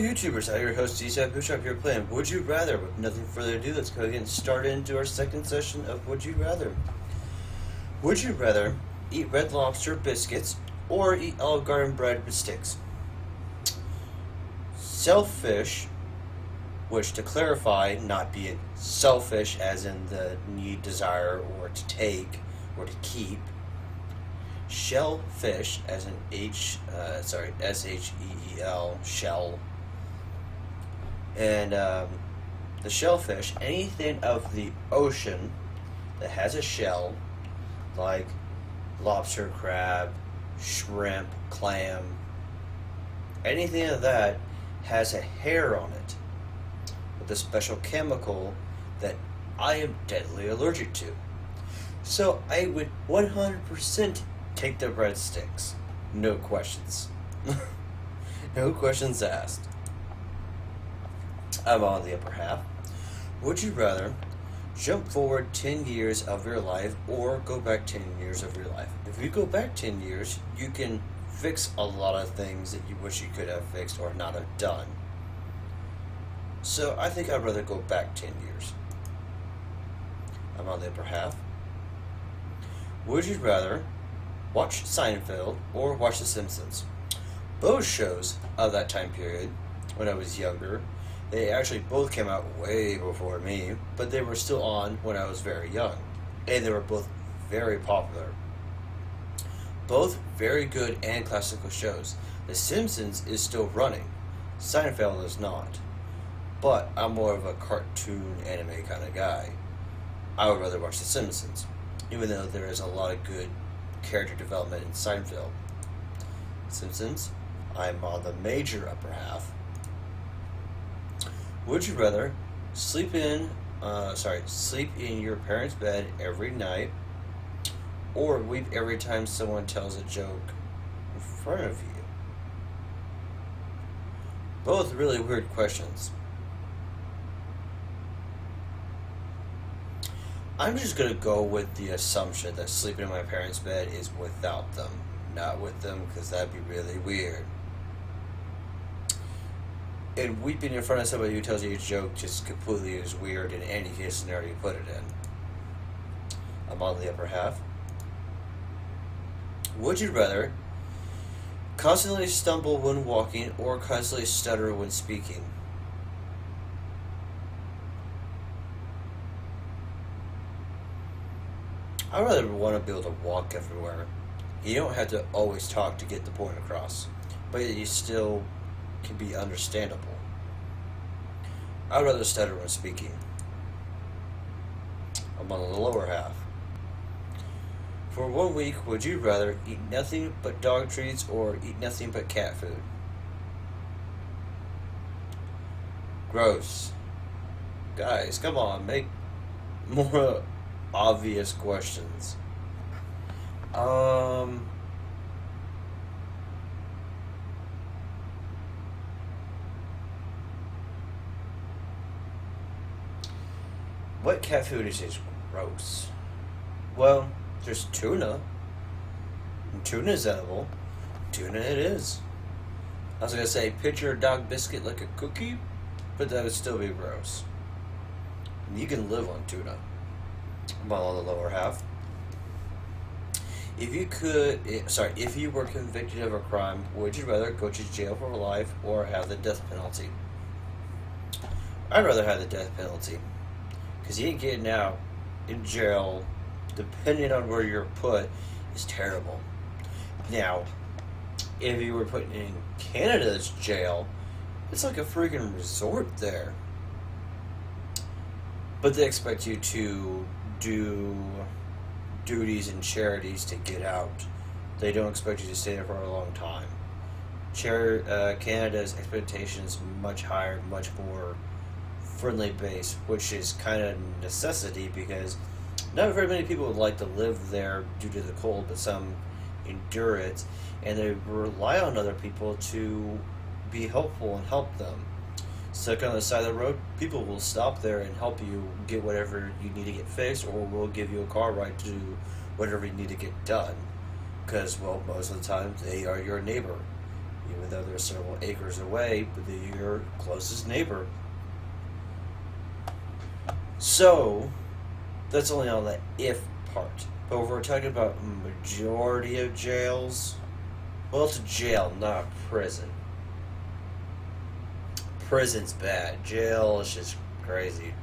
YouTubers, I'm your host, DSAP Bishop, here playing Would You Rather. With nothing further ado, let's go ahead and start into our second session of Would You Rather. Would you rather eat Red Lobster biscuits or eat Olive Garden bread with sticks? Selfish, which to clarify, not being selfish as in the need, desire, or to take, or to keep. Shellfish, as in SHEEL, shell. And the shellfish, anything of the ocean that has a shell, like lobster, crab, shrimp, clam, anything of that has a hair on it with a special chemical that I am deadly allergic to. So I would 100% take the breadsticks. No questions. No questions asked. I'm on the upper half. Would you rather jump forward 10 years of your life or go back 10 years of your life? If you go back 10 years, you can fix a lot of things that you wish you could have fixed or not have done. So I think I'd rather go back 10 years. I'm on the upper half. Would you rather watch Seinfeld or watch The Simpsons? Both shows of that time period, when I was younger, they actually both came out way before me, but they were still on when I was very young. And they were both very popular. Both very good and classical shows. The Simpsons is still running. Seinfeld is not. But I'm more of a cartoon anime kind of guy. I would rather watch The Simpsons, even though there is a lot of good character development in Seinfeld. Simpsons, I'm on the major upper half. Would you rather sleep in your parents' bed every night, or weep every time someone tells a joke in front of you? Both really weird questions. I'm just going to go with the assumption that sleeping in my parents' bed is without them, not with them, because that'd be really weird. And weeping in front of somebody who tells you a joke just completely is weird in any case scenario you put it in. I'm on the upper half. Would you rather constantly stumble when walking or constantly stutter when speaking? I'd rather want to be able to walk everywhere. You don't have to always talk to get the point across, but you still can be understandable. I'd rather stutter when speaking. I'm on the lower half. For 1 week, would you rather eat nothing but dog treats or eat nothing but cat food? Gross. Guys, come on, make more obvious questions. What cat food is gross? Well, there's tuna. And tuna is edible. Tuna it is. I was going to say picture a dog biscuit like a cookie, but that would still be gross. And you can live on tuna. I'm on the lower half. If you were convicted of a crime, would you rather go to jail for life or have the death penalty? I'd rather have the death penalty. Because you ain't getting out in jail, depending on where you're put, is terrible. Now, if you were put in Canada's jail, it's like a freaking resort there. But they expect you to do duties and charities to get out. They don't expect you to stay there for a long time. Canada's expectation is much higher, much more friendly base, which is kind of necessity because not very many people would like to live there due to the cold, but some endure it, and they rely on other people to be helpful and help them. Stuck on the side of the road, people will stop there and help you get whatever you need to get fixed, or will give you a car ride to do whatever you need to get done. Because, well, most of the time, they are your neighbor. even though they're several acres away, but they're your closest neighbor. So, that's only on the if part. But if we're talking about majority of jails, well, it's a jail, not a prison. Prison's bad. Jail is just crazy.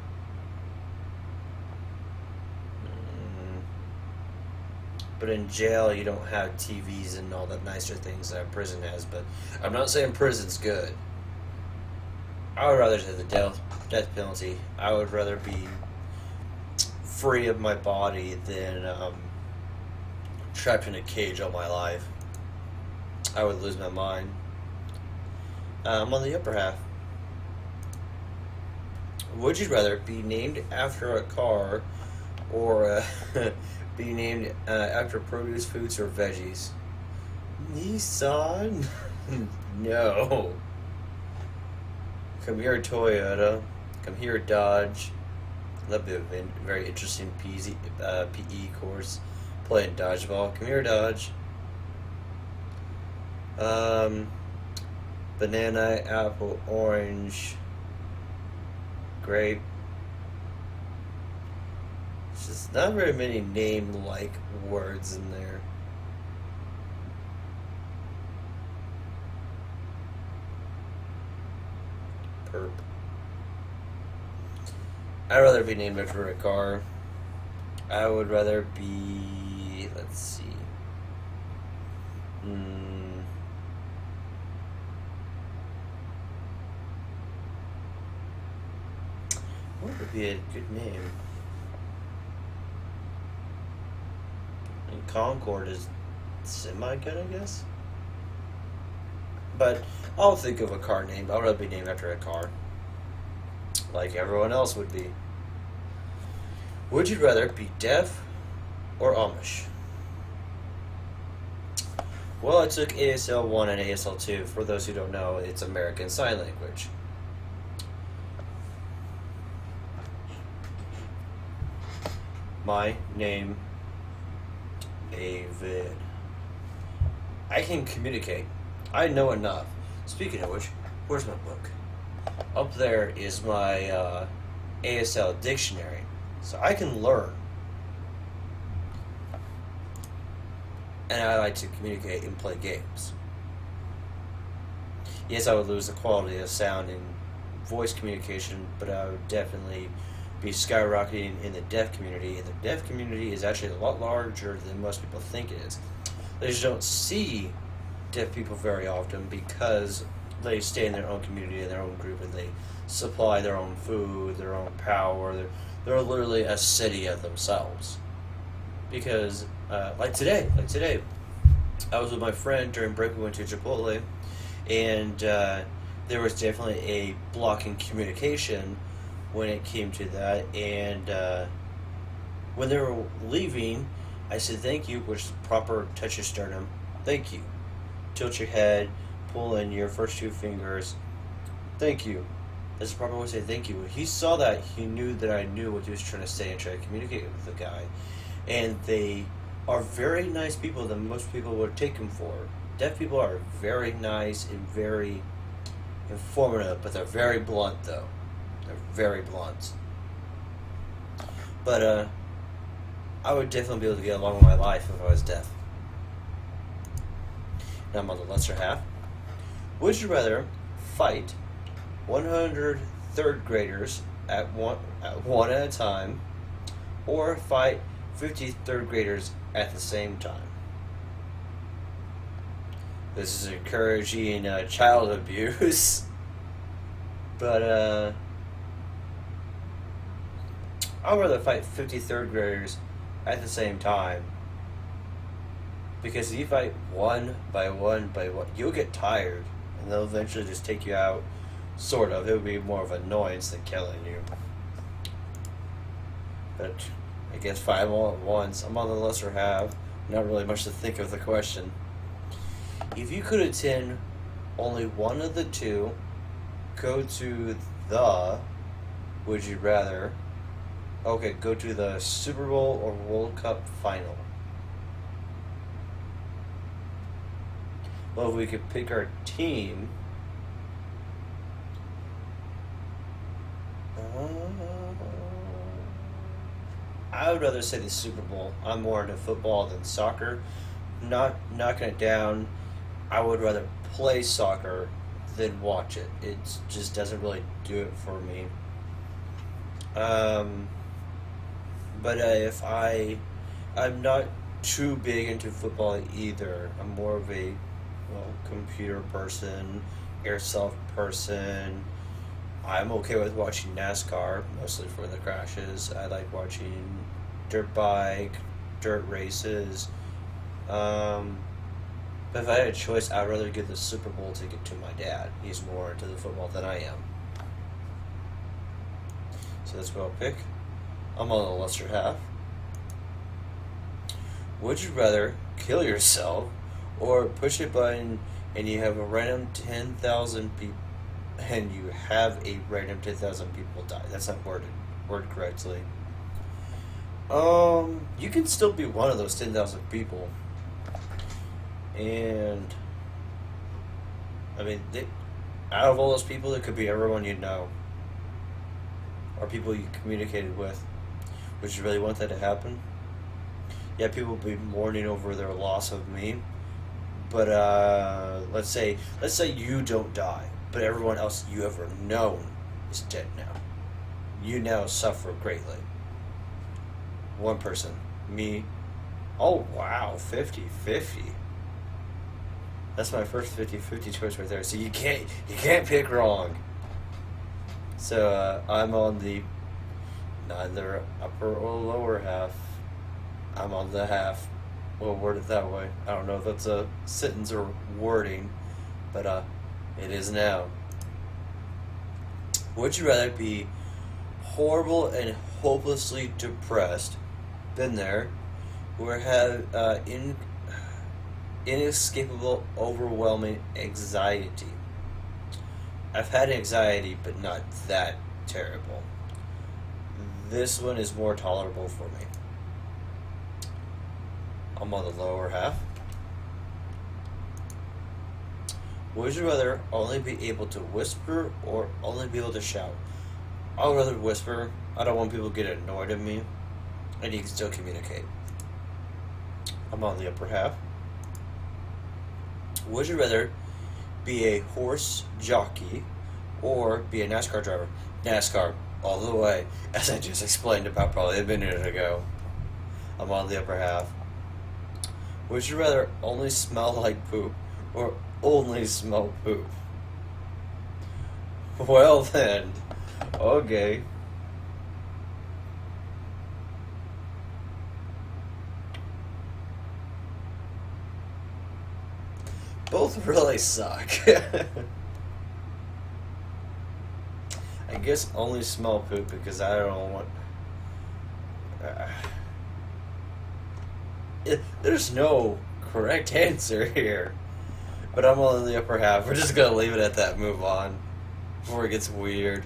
But in jail, you don't have TVs and all the nicer things that a prison has. But I'm not saying prison's good. I would rather have the death penalty. I would rather be free of my body than trapped in a cage all my life. I would lose my mind. I'm on the upper half. Would you rather be named after a car or be named after produce, foods, or veggies? Nissan? No. Come here, Toyota. Come here, Dodge. That'd be a very interesting PE course. Playing dodgeball. Come here, Dodge. Banana, apple, orange, grape. It's just not very many name-like words in there. Perp. I'd rather be named after a car. I would rather be, let's see. What would be a good name? And Concord is semi-good, I guess. But I'll think of a car name. I'd rather be named after a car. Like everyone else would be. Would you rather be deaf or Amish? Well, I took ASL 1 and ASL 2. For those who don't know, it's American Sign Language. My name, David. I can communicate. I know enough. Speaking of which, where's my book? Up there is my ASL dictionary. So I can learn. And I like to communicate and play games. Yes, I would lose the quality of sound and voice communication, but I would definitely be skyrocketing in the deaf community. And the deaf community is actually a lot larger than most people think it is. They just don't see deaf people very often because they stay in their own community, in their own group, and they supply their own food, their own power. They're literally a city of themselves. Because, like today, I was with my friend during break. We went to Chipotle, and there was definitely a block in communication when it came to that. And when they were leaving, I said thank you, which is proper touch your sternum. Thank you. Tilt your head, pull in your first two fingers. Thank you. That's the proper way to say thank you. When he saw that, he knew that I knew what he was trying to say and try to communicate with the guy. And they are very nice people that most people would take him for. Deaf people are very nice and very informative, but they're very blunt, though. They're very blunt. But I would definitely be able to get along with my life if I was deaf. Now I'm on the lesser half. Would you rather fight 100 third graders at one at a time, or fight 50 third graders at the same time? This is encouraging child abuse, but I'd rather fight 50 third graders at the same time, because if you fight one by one, you'll get tired, and they'll eventually just take you out. Sort of. It would be more of annoyance than killing you. But I guess 5 all at once. I'm on the lesser half. Not really much to think of the question. If you could attend only one of the two, go to the, would you rather? Okay, go to the Super Bowl or World Cup final. Well, if we could pick our team. I would rather say the Super Bowl. I'm more into football than soccer. Not knocking it down. I would rather play soccer than watch it. It just doesn't really do it for me. Um, but if I'm not too big into football either. I'm more of a computer person, airsoft person. I'm okay with watching NASCAR, mostly for the crashes. I like watching dirt bike, dirt races. Um, but if I had a choice, I'd rather give the Super Bowl ticket to my dad. He's more into the football than I am. So that's what I'll pick. I'm on the lesser half. Would you rather kill yourself or push a button and you have a random 10,000 people and you have a random 10,000 people die? That's not worded correctly. You can still be one of those 10,000 people. And I mean, out of all those people, it could be everyone you know or people you communicated with. Would you really want that to happen? Yeah, people will be mourning over their loss of me. But let's say you don't die, but everyone else you ever known is dead now. You now suffer greatly. One person, me. Oh wow, 50-50. That's my first 50-50 choice right there. So you can't pick wrong. So I'm on the neither upper or lower half. I'm on the half. We'll word it that way. I don't know if that's a sentence or wording, but it is now. Would you rather be horrible and hopelessly depressed, been there, or have inescapable, overwhelming anxiety? I've had anxiety, but not that terrible. This one is more tolerable for me. I'm on the lower half. Would you rather only be able to whisper or only be able to shout? I would rather whisper. I don't want people to get annoyed at me. And you can still communicate. I'm on the upper half. Would you rather be a horse jockey or be a NASCAR driver? NASCAR, all the way, as I just explained about probably a minute ago. I'm on the upper half. Would you rather only smell like poop or only smell poop? Well then, okay. Both really suck. I guess only smell poop because I don't want... there's no correct answer here. But I'm on the upper half. We're just going to leave it at that. Move on. Before it gets weird.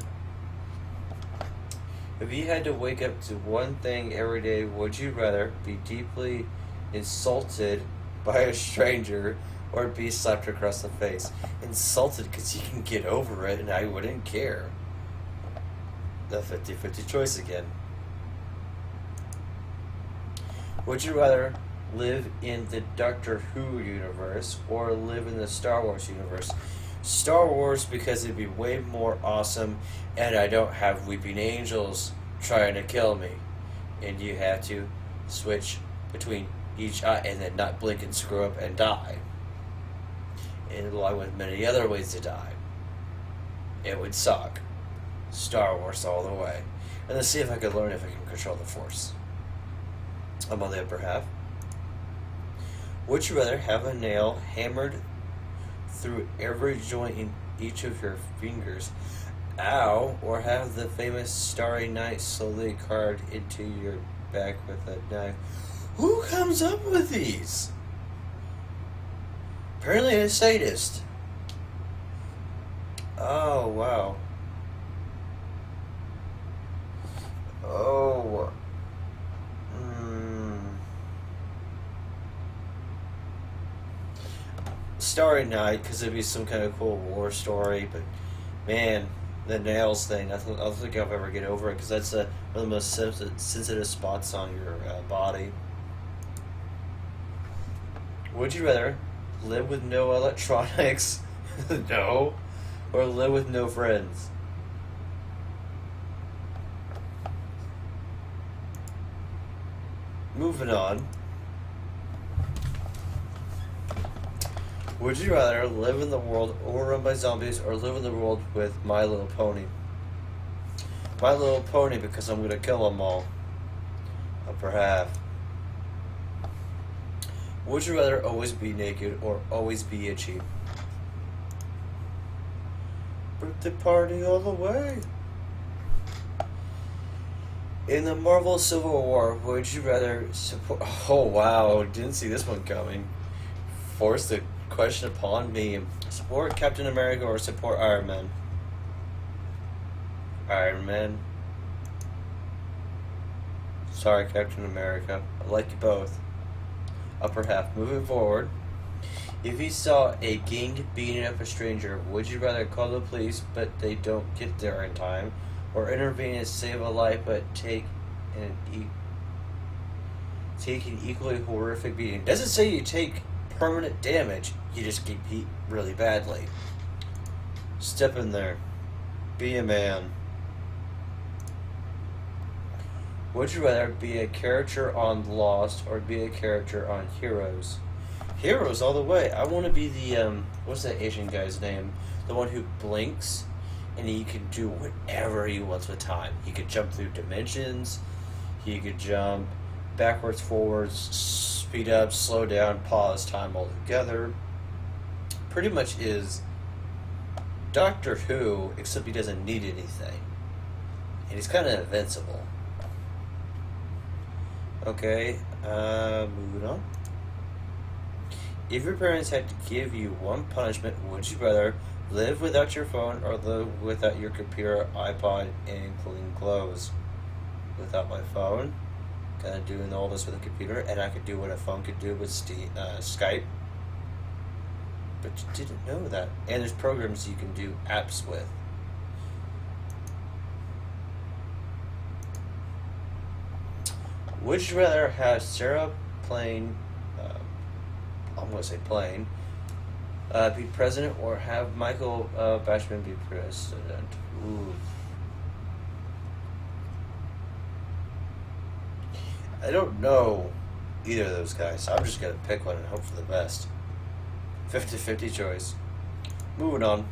If you had to wake up to one thing every day, would you rather be deeply insulted by a stranger or be slapped across the face? Insulted because you can get over it and I wouldn't care. The 50-50 choice again. Would you rather live in the Doctor Who universe or live in the Star Wars universe? Star Wars because it'd be way more awesome and I don't have weeping angels trying to kill me. And you have to switch between each eye and then not blink and screw up and die. And along with many other ways to die. It would suck. Star Wars all the way. And let's see if I could learn if I can control the Force. I'm on the upper half. Would you rather have a nail hammered through every joint in each of your fingers, ow, or have the famous Starry Night slowly carved into your back with a knife? Who comes up with these? Apparently a sadist. Oh, wow. Oh. Starry Night because it'd be some kind of cool war story, but man, the nails thing, I don't think I'll ever get over it because that's one of the most sensitive spots on your body. Would you rather live with no electronics, no, or live with no friends? Moving on. Would you rather live in the world overrun by zombies or live in the world with My Little Pony? My Little Pony because I'm going to kill them all. Upper half. Would you rather always be naked or always be itchy? Birthday party all the way. In the Marvel Civil War, would you rather support... Oh, wow. Didn't see this one coming. Force the question upon me. Support Captain America or support Iron Man? Iron Man. Sorry, Captain America. I like you both. Upper half. Moving forward. If you saw a gang beating up a stranger, would you rather call the police but they don't get there in time, or intervene and save a life but take an equally horrific beating? Doesn't say you take permanent damage, you just get beat really badly. Step in there. Be a man. Would you rather be a character on Lost or be a character on Heroes? Heroes all the way. I want to be the, what's that Asian guy's name? The one who blinks and he can do whatever he wants with time. He could jump through dimensions. He could jump backwards, forwards, speed up, slow down, pause time altogether. Pretty much is Doctor Who, except he doesn't need anything. And he's kind of invincible. Okay, moving on. If your parents had to give you one punishment, would you rather live without your phone or live without your computer, iPod, and clean clothes? Without my phone, kind of doing all this with a computer, and I could do what a phone could do with Skype. But you didn't know that. And there's programs you can do apps with. Would you rather have Sarah Palin, I'm going to say Palin, be president, or have Michael Bachmann be president? Ooh. I don't know either of those guys. I'm just going to pick one and hope for the best. 50-50 choice. Moving on.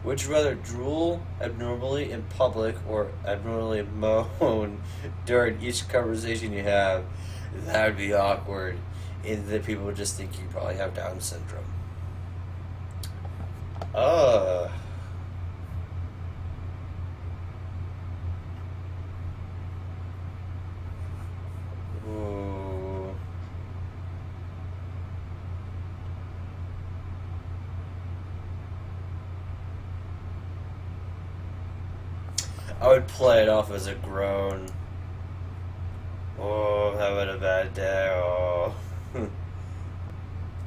Would you rather drool abnormally in public or abnormally moan during each conversation you have? That would be awkward. And then people would just think you probably have Down syndrome. Ooh. I would play it off as a groan. Oh, having a bad day. Oh.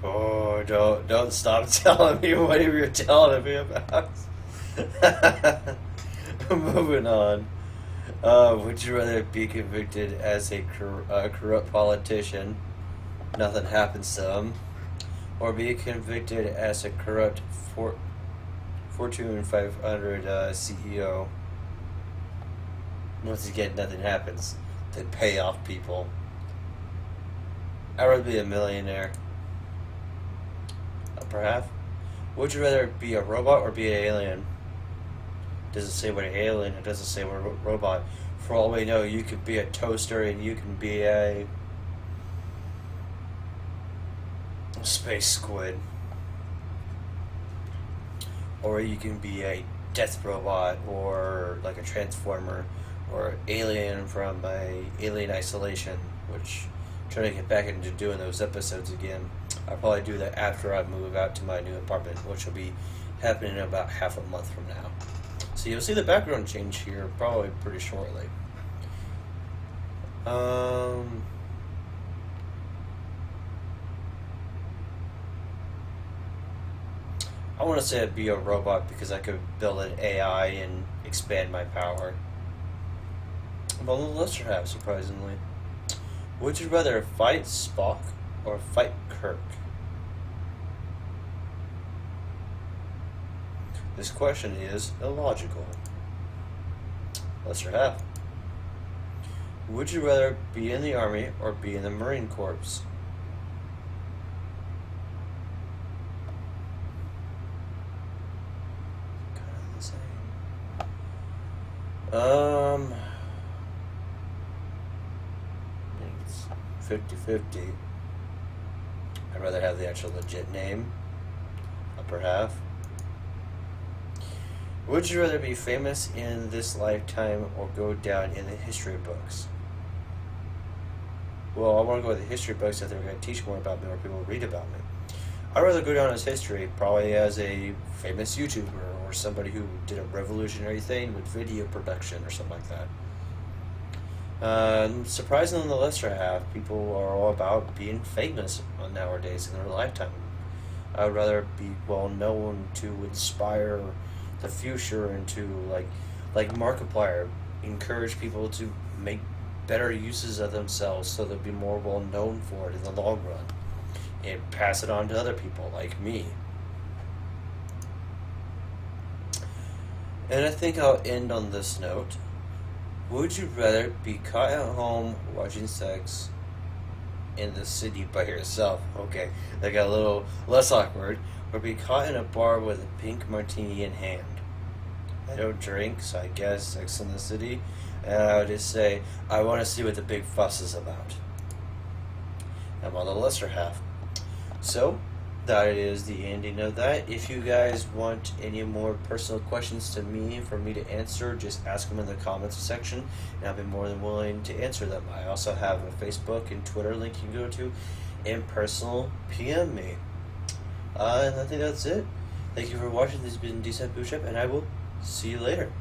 Oh, don't stop telling me whatever you're telling me about. Moving on. Would you rather be convicted as a corrupt politician, nothing happens to them, or be convicted as a corrupt Fortune 500 CEO? Once again, nothing happens. They pay off people. I'd rather be a millionaire. Upper half. Would you rather be a robot or be an alien? It doesn't say what an alien, it doesn't say what a robot. For all we know, you could be a toaster and you can be a space squid. Or you can be a death robot, or like a transformer, or alien from Alien Isolation, which I'm trying to get back into doing those episodes again. I'll probably do that after I move out to my new apartment, which will be happening in about half a month from now. So you'll see the background change here probably pretty shortly. I want to say I'd be a robot because I could build an AI and expand my power. I'm on the lesser half, surprisingly. Would you rather fight Spock or fight Kirk? This question is illogical. Lesser half. Would you rather be in the Army or be in the Marine Corps? Kind of the same. I think it's 50-50. I'd rather have the actual legit name. Upper half. Would you rather be famous in this lifetime or go down in the history books? Well, I want to go with the history books that they're going to teach more about me or people read about me. I'd rather go down as history, probably as a famous YouTuber or somebody who did a revolutionary thing with video production or something like that. Surprisingly, in the lesser half, people are all about being famous nowadays in their lifetime. I would rather be well known to inspire the future and to like Markiplier, encourage people to make better uses of themselves so they'll be more well known for it in the long run and pass it on to other people like me. And I think I'll end on this note. Would you rather be caught at home watching sex in the city by yourself? Okay, that got a little less awkward. Or be caught in a bar with a pink martini in hand? I don't drink, so I guess Sex in the City. And I would just say, I want to see what the big fuss is about. I'm on the lesser half. So, that is the ending of that. If you guys want any more personal questions to me for me to answer, just ask them in the comments section, and I'll be more than willing to answer them. I also have a Facebook and Twitter link you can go to, and personal PM me. And I think that's it. Thank you for watching. This has been Decent Bootstrap, and I will see you later.